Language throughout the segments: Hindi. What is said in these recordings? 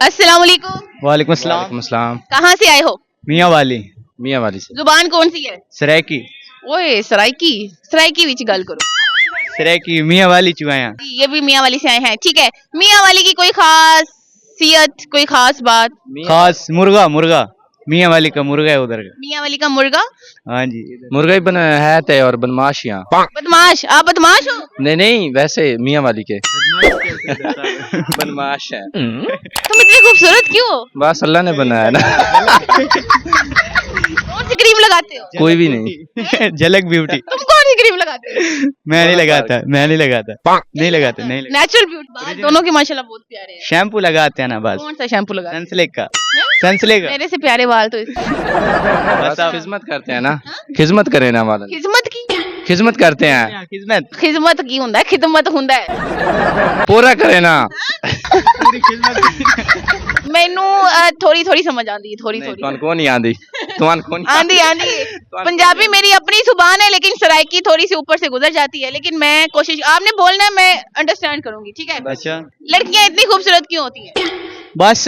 अस्सलाम वालेकुम। वालेकुम अस्सलाम। वालेकुम अस्सलाम। कहाँ से आए हो? मियाँ वाली मियाँ वाली से। जुबान कौन सी है? सरायकी ओए सराइकी, सराइकी विच गल करो। सरायकी मियाँ वाली चुआया। ये भी मियाँ वाली से आए हैं, ठीक है। मियाँ वाली की कोई खासियत, कोई खास बात? खास मुर्गा मुर्गा मियाँ वाली का मुर्गा है उधर का। मियाँ वाली का मुर्गा? हाँ जी। मुर्गा ही बना है ते और बदमाश यहाँ। बदमाश? आप बदमाश हो? नहीं नहीं वैसे मियाँ वाली के बदमाश है। तुम इतनी खूबसूरत क्यों हो? बस अल्लाह ने बनाया ना। कौन सी क्रीम लगाते हो? कोई भी नहीं। झलक ब्यूटी। तुम कौन सी क्रीम लगाते हो? मैं नहीं लगाता नहीं लगाता। Natural beauty. दोनों के माशाल्लाह बहुत प्यारे हैं। शैम्पू लगाते हैं ना बस। कौन सा शैम्पू लगाते सनसिल्क का। हैं? सनसिल्क का। मेरे से प्यारे बाल तो इसके। बस आप खिदमत करते हैं ना। खिदमत करें ना वाला। खिदमत की? खिदमत करते हैं। खिदमत खिदमत की हुंदा है, खिदमत हुंदा है। पूरा करे ना। मैनू थोड़ी थोड़ी समझ आती है, थोड़ी थोड़ी तुम कौन नहीं आंदी। तुम कौन आंधी आंधी। पंजाबी मेरी अपनी जुबान है, लेकिन सराइकी थोड़ी सी ऊपर से गुजर जाती है। लेकिन मैं कोशिश, आपने बोलना है, मैं अंडरस्टैंड करूंगी, ठीक है। अच्छा लड़कियां इतनी खूबसूरत क्यों होती हैं? बस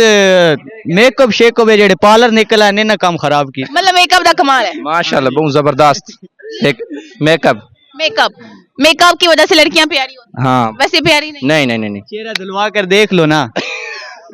मेकअप शेकअप है जेड़े पार्लर निकला ने ना काम खराब की। मतलब मेकअप का कमाल है। माशाल्लाह बहुत जबरदस्त। एक मेकअप। मेकअप मेकअप की वजह से लड़कियां प्यारी होती हाँ। हैं, वैसे प्यारी नहीं। नहीं नहीं नहीं नहीं। चेहरा धुलवा कर देख लो ना।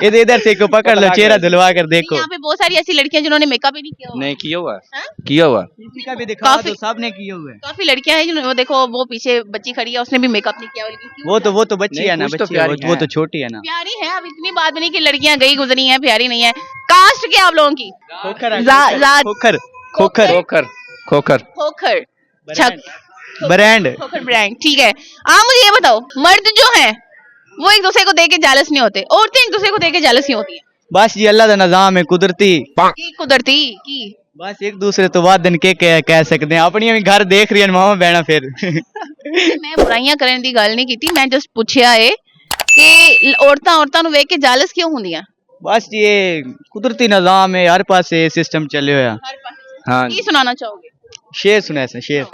इधर इधर से को पकड़ लो, चेहरा धुलवा कर देखो। यहाँ पे बहुत सारी ऐसी लड़कियां जिन्होंने मेकअप ही नहीं किया हुआ। नहीं किया हुआ। हाँ? किया हुआ। किसी का भी दिखा काफी- तो सबने किए हुए। काफी लड़कियां हैं जिन्होंने, वो देखो वो पीछे बच्ची खड़ी है, उसने भी मेकअप नहीं किया हुआ, लेकिन क्यों? वो तो बच्ची नहीं, है ना, कुछ तो बच्ची है, प्यारी वो है। तो छोटी है ना। प्यारी है। अब इतनी बात भी नहीं कि लड़कियां गई गुजरी हैं, प्यारी नहीं है। कास्ट क्या आप लोगों की? खोखर जात। खोखर खोखर खोखर खोखर। खोखर। छक। ब्रांड। खोखर ब्रांड, ठीक है। आप मुझे ये बताओ, मर्द जो हैं वो एक दूसरे को देख के जेलस नहीं होते, औरतें एक दूसरे को देख के जेलस नहीं होती हैं। बस ये अल्लाह का निजाम है कुदरती। की कुदरती की। बस एक दूसरे तो वादन के कह सकते हैं। अपनी भी घर देख रही है मामा बहना फिर। मैं बुराइयां करने दी गल नहीं की, मैं जस्ट पूछया है कि औरतां नूं वेख के जेलस क्यों होंदियां? बस ये कुदरती निजाम है, हर पासे सिस्टम चले होया। हाँ की सुनाना चाहोगे? शेर सुना से शेर।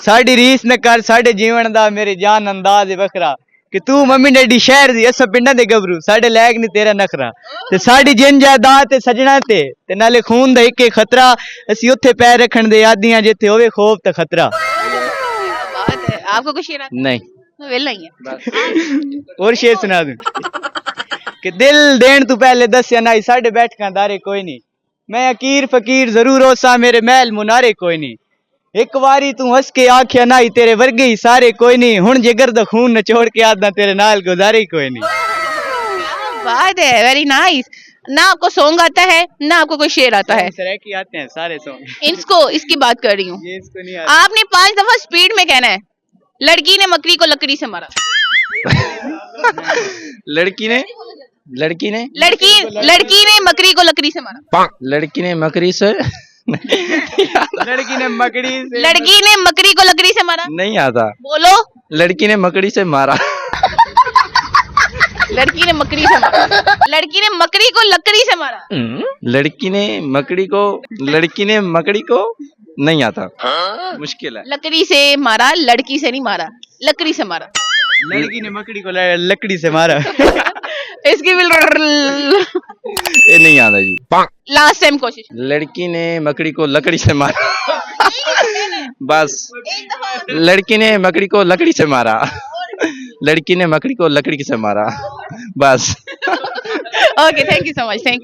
साडी रीस न कर साडे जीवन दा मेरे जान अंदाज वखरा कि तू मम्मी डैडी शहर दी अस पिंडां दे गबरू साडे लायक नहीं तेरा नखरा ते साडी जिन जायदाद ते सजना ते नाले खून दा इक खतरा असी उत्थे पैर रखण दे आदियां जिथे होवे खौफ ते खतरा। बात है। आपको कुछ शेर आता है? नहीं। मैं वेला ही है। और शेर सुना दूं कि दिल देन तू पहले दस्या नाई साडे बैठकां दारे कोई नहीं मैं अकीर फकीर जरूर होसा मेरे महल मुनारे कोई नहीं एक बारी तू हंस के आख्या नाई तेरे वर्गे ही सारे कोई नहीं हुण जिगर दा खून नचोड़ के आदा तेरे नाल गुजारे ही कोई नहीं। क्या बात है, वेरी नाइस। ना आपको सॉन्ग आता है ना आपको कोई शेर आता है। सरायकी आते हैं सारे सॉन्ग। इसको इसकी बात कर रही हूँ। ये इसको नहीं आता। आपने 5 दफा स्पीड में कहना है, लड़की ने मकड़ी को लकड़ी से मारा। लड़की ने लड़की ने मकड़ी को लकड़ी से मारा। लड़की ने मकड़ी से लड़की ने मकड़ी से लड़की ने मकड़ी को लकड़ी से मारा। नहीं आता। बोलो। लड़की ने मकड़ी से मारा। लड़की ने मकड़ी से मारा। लड़की ने मकड़ी को लकड़ी से मारा। लड़की ने मकड़ी को नहीं आता। मुश्किल है। लकड़ी से मारा, लड़की से नहीं मारा, लकड़ी से मारा। लड़की ने मकड़ी को लकड़ी से मारा। इसकी भी ये नहीं आता जी। लास्ट टाइम कोशिश। लड़की ने मकड़ी को लकड़ी से मारा। बस लड़की ने मकड़ी को लकड़ी से मारा। लड़की ने मकड़ी को लकड़ी से मारा। बस। Okay, thank you so much. Thank